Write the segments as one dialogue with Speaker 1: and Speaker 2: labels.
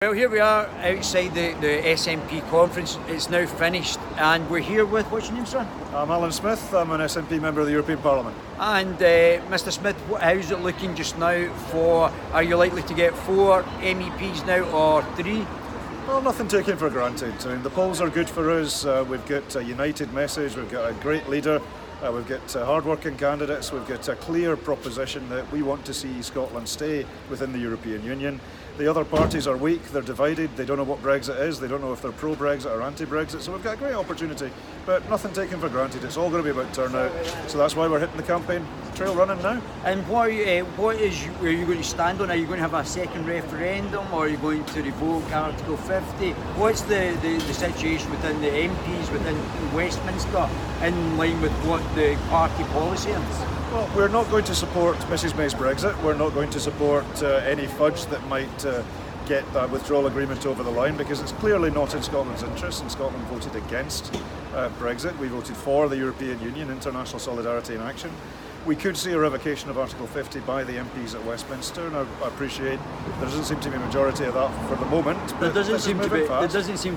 Speaker 1: Well, here we are outside the SNP conference. It's now finished, and we're here with, what's your name, sir?
Speaker 2: I'm Alyn Smith. I'm an SNP member of the European Parliament.
Speaker 1: And Mr. Smith, how's it looking just now are you likely to get 4 MEPs now or 3?
Speaker 2: Well, nothing taken for granted. I mean, the polls are good for us. We've got a united message. We've got a great leader. We've got hard-working candidates. We've got a clear proposition that we want to see Scotland stay within the European Union. The other parties are weak, they're divided, they don't know what Brexit is, they don't know if they're pro-Brexit or anti-Brexit, so we've got a great opportunity, but nothing taken for granted. It's all going to be about turnout, so that's why we're hitting the campaign trail running now.
Speaker 1: And are you going to stand on? Are you going to have a second referendum, or are you going to revoke Article 50? What's the situation within the MPs within Westminster in line with what the party policy is?
Speaker 2: Well, we're not going to support Mrs May's Brexit. We're not going to support any fudge that might get that withdrawal agreement over the line, because it's clearly not in Scotland's interest, and Scotland voted against Brexit. We voted for the European Union, international solidarity and action. We could see a revocation of Article 50 by the MPs at Westminster, and I appreciate there doesn't seem to be a majority of that for the moment.
Speaker 1: There doesn't seem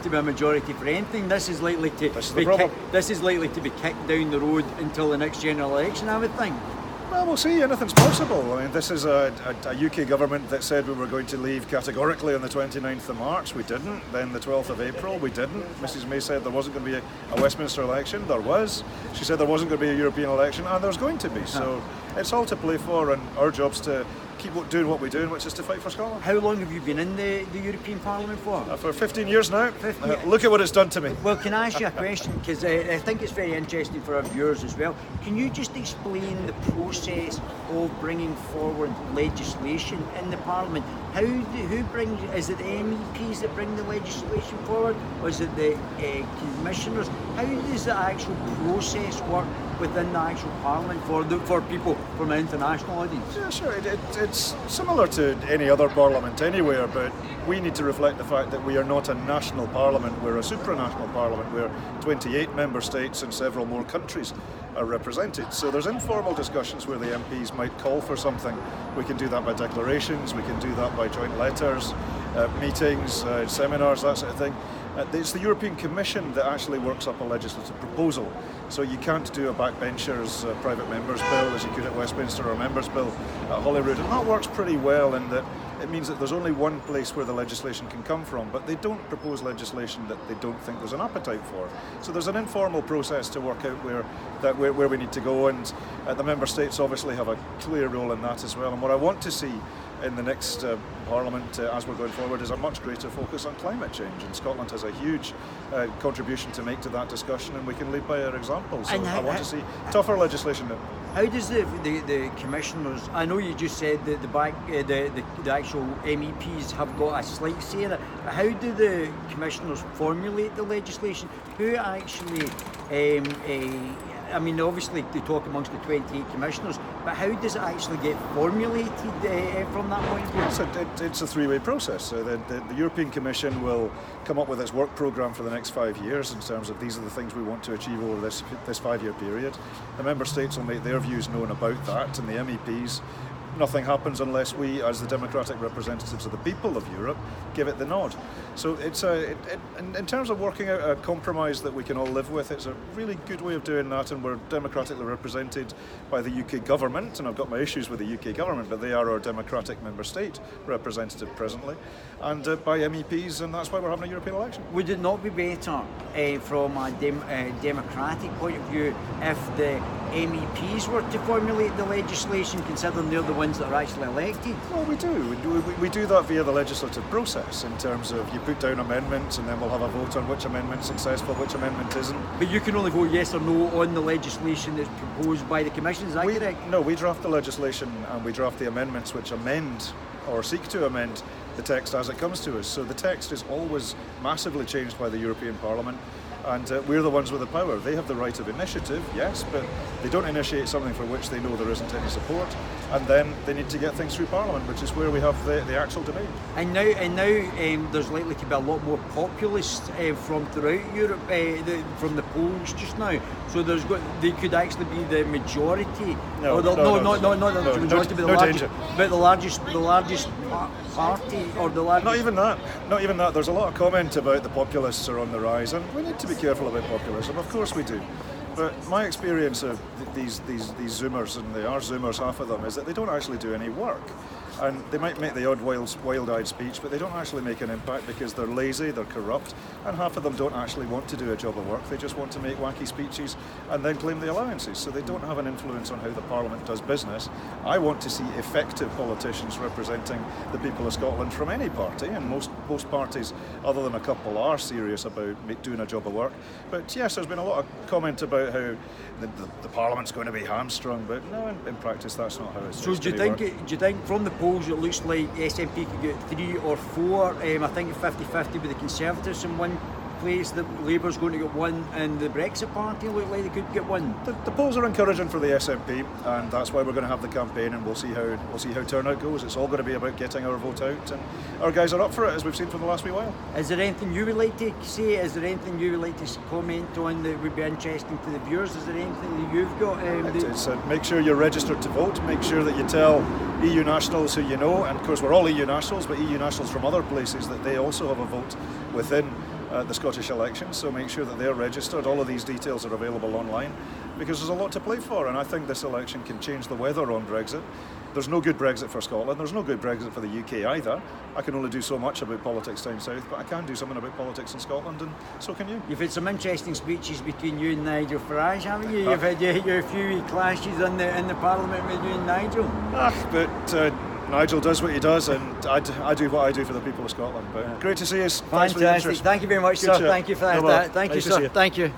Speaker 1: to be a majority for anything. This is likely to be kicked down the road until the next general election, I would think.
Speaker 2: Well, we'll see. Anything's possible. I mean, this is a UK government that said we were going to leave categorically on the 29th of March. We didn't. Then the 12th of April, we didn't. Mrs May said there wasn't going to be a Westminster election. There was. She said there wasn't going to be a European election, and there's going to be. So it's all to play for, and our job's to keep doing what we're doing, which is to fight for Scotland.
Speaker 1: How long have you been in the European Parliament for?
Speaker 2: For 15 years now. Look at what it's done to me.
Speaker 1: Well, can I ask you a question? Because I think it's very interesting for our viewers as well. Can you just explain the process of bringing forward legislation in the Parliament? Is it the MEPs that bring the legislation forward, or is it the commissioners? How does the actual process work within the actual Parliament for people from an international audience?
Speaker 2: Yeah, sure. It's similar to any other parliament anywhere, but we need to reflect the fact that we are not a national parliament, we're a supranational parliament where 28 member states and several more countries are represented. So there's informal discussions where the MPs might call for something. We can do that by declarations, we can do that by joint letters, meetings, seminars, that sort of thing. It's the European Commission that actually works up a legislative proposal. So you can't do a backbenchers private members bill as you could at Westminster, or a members bill at Holyrood. And that works pretty well in that it means that there's only one place where the legislation can come from, but they don't propose legislation that they don't think there's an appetite for. So there's an informal process to work out where we need to go, and the member states obviously have a clear role in that as well. And what I want to see in the next Parliament as we're going forward is a much greater focus on climate change, and Scotland has a huge contribution to make to that discussion, and we can lead by our example. So I want to see tougher legislation now.
Speaker 1: How does the commissioners? I know you just said that the actual MEPs have got a slight say in it. But how do the commissioners formulate the legislation? Who actually? I mean, obviously they talk amongst the 28 commissioners, but how does it actually get formulated from that point of view?
Speaker 2: It's a three-way process. So the European Commission will come up with its work programme for the next 5 years in terms of these are the things we want to achieve over this 5-year period. The member states will make their views known about that, and the MEPs. Nothing happens unless we, as the democratic representatives of the people of Europe, give it the nod. So it's in terms of working out a compromise that we can all live with, it's a really good way of doing that, and we're democratically represented by the UK government, and I've got my issues with the UK government, but they are our democratic member state representative presently, and by MEPs, and that's why we're having a European election.
Speaker 1: Would it not be better from a democratic point of view if the MEPs were to formulate the legislation, considering they're the ones that are actually elected?
Speaker 2: Well, we do. We do that via the legislative process in terms of you put down amendments, and then we'll have a vote on which amendment's successful, which amendment isn't.
Speaker 1: But you can only vote yes or no on the legislation that's proposed by the Commission, is that correct?
Speaker 2: No, we draft the legislation and we draft the amendments which amend or seek to amend the text as it comes to us. So the text is always massively changed by the European Parliament, and we're the ones with the power. They have the right of initiative, yes, but they don't initiate something for which they know there isn't any support. and then they need to get things through Parliament, which is where we have the actual debate.
Speaker 1: And now, there's likely to be a lot more populists from throughout Europe, from the polls just now. So they could actually be the majority.
Speaker 2: No,
Speaker 1: not the majority, but the largest party, or the largest.
Speaker 2: Not even that. There's a lot of comment about the populists are on the rise, and we need to be careful about populism. Of course we do. But my experience of these Zoomers, and they are Zoomers, half of them, is that they don't actually do any work. And they might make the odd wild-eyed speech, but they don't actually make an impact because they're lazy, they're corrupt, and half of them don't actually want to do a job of work. They just want to make wacky speeches and then claim the allowances. So they don't have an influence on how the Parliament does business. I want to see effective politicians representing the people of Scotland from any party, and most parties, other than a couple, are serious about doing a job of work. But yes, there's been a lot of comment about how the Parliament's going to be hamstrung, but no, in practice that's not how it's
Speaker 1: So do you think from the polls it looks like the SNP could get 3 or 4? I think 50-50 with the Conservatives in one place, that Labour's going to get 1, and the Brexit Party look like they could get 1.
Speaker 2: The polls are encouraging for the SNP, and that's why we're going to have the campaign, and we'll see how turnout goes. It's all going to be about getting our vote out, and our guys are up for it, as we've seen for the last wee while.
Speaker 1: Is there anything you would like to say? Is there anything you would like to comment on that would be interesting to the viewers? Is there anything that you've got?
Speaker 2: Make sure you're registered to vote. Make sure that you tell EU nationals who you know, and of course we're all EU nationals, but EU nationals from other places, that they also have a vote within the Scottish elections, so make sure that they're registered. All of these details are available online, because there's a lot to play for, and I think this election can change the weather on Brexit. There's no good Brexit for Scotland, there's no good Brexit for the UK either. I can only do so much about politics down south, but I can do something about politics in Scotland, and so can you.
Speaker 1: You've had some interesting speeches between you and Nigel Farage, haven't you? You've had a few clashes in the Parliament with you and Nigel.
Speaker 2: But Nigel does what he does, and I do what I do for the people of Scotland. But great to see you.
Speaker 1: Fantastic. Thank you very much, sir. Thank you for that. Thank you, sir. Thank you.